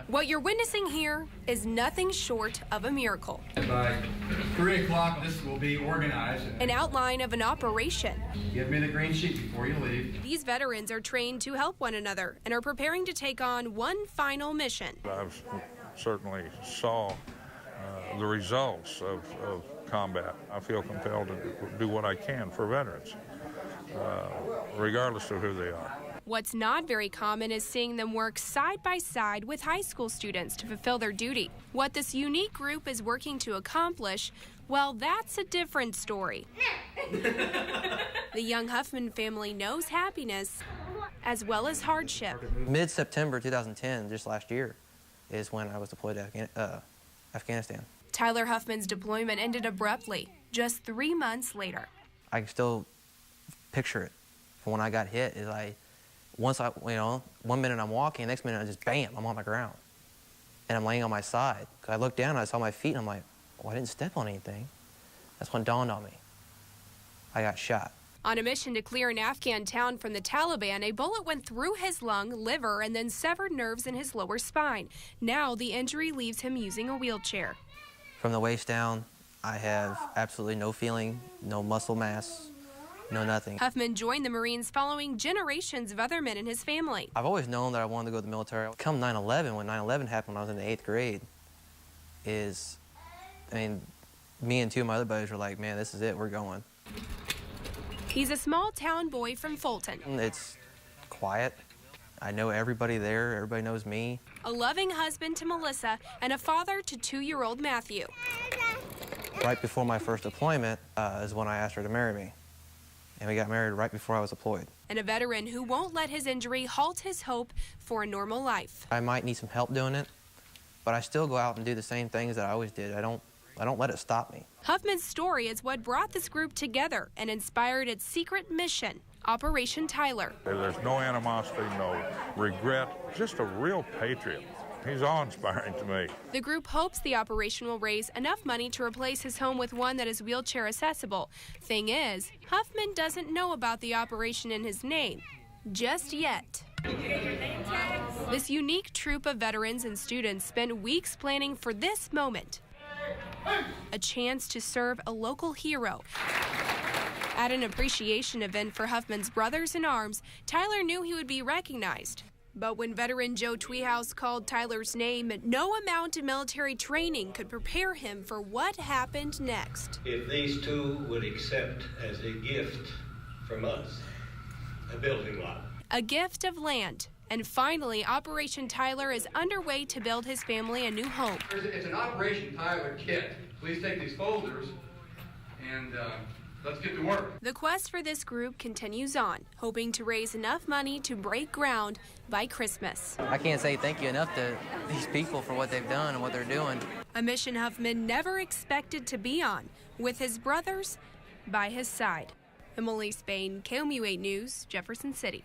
What you're witnessing here is nothing short of a miracle. By 3 o'clock, this will be organized. An outline of an operation. Give me the green sheet before you leave. These veterans are trained to help one another and are preparing to take on one final mission. I certainly saw the results of combat. I feel compelled to do what I can for veterans, regardless of who they are. What's not very common is seeing them work side by side with high school students to fulfill their duty. What this unique group is working to accomplish, well, that's a different story. The young Huffman family knows happiness as well as hardship. Mid-September 2010, just last year, is when I was deployed to Afghanistan. Tyler Huffman's deployment ended abruptly, just 3 months later. I can still picture it from when I got hit. Once one minute I'm walking, the next minute I just bam, I'm on the ground. And I'm laying on my side. I looked down and I saw my feet and I'm like, oh, I didn't step on anything. That's when it dawned on me. I got shot. On a mission to clear an Afghan town from the Taliban, a bullet went through his lung, liver, and then severed nerves in his lower spine. Now the injury leaves him using a wheelchair. From the waist down, I have absolutely no feeling, no muscle mass, no nothing. Huffman joined the Marines following generations of other men in his family. I've always known that I wanted to go to the military. Come 9/11, when 9/11 happened when I was in the 8th grade, me and two of my other buddies were like, man, this is it, we're going. He's a small town boy from Fulton. It's quiet. I know everybody there, everybody knows me. A loving husband to Melissa and a father to 2-year-old Matthew. Right before my first deployment is when I asked her to marry me. And we got married right before I was deployed. And a veteran who won't let his injury halt his hope for a normal life. I might need some help doing it, but I still go out and do the same things that I always did. I don't let it stop me. Huffman's story is what brought this group together and inspired its secret mission, Operation Tyler. There's no animosity, no regret, just a real patriot. He's awe-inspiring to me. The group hopes the operation will raise enough money to replace his home with one that is wheelchair accessible. Thing is, Huffman doesn't know about the operation in his name just yet. This unique troop of veterans and students spent weeks planning for this moment, a chance to serve a local hero. At an appreciation event for Huffman's brothers in arms, Tyler knew he would be recognized. But when veteran Joe Tweehouse called Tyler's name, no amount of military training could prepare him for what happened next. If these two would accept as a gift from us a building lot. A gift of land. And finally, Operation Tyler is underway to build his family a new home. It's an Operation Tyler kit. Please take these folders and let's get to work. The quest for this group continues on, hoping to raise enough money to break ground by Christmas. I can't say thank you enough to these people for what they've done and what they're doing. A mission Huffman never expected to be on, with his brothers by his side. Emily Spain, KOMU 8 News, Jefferson City.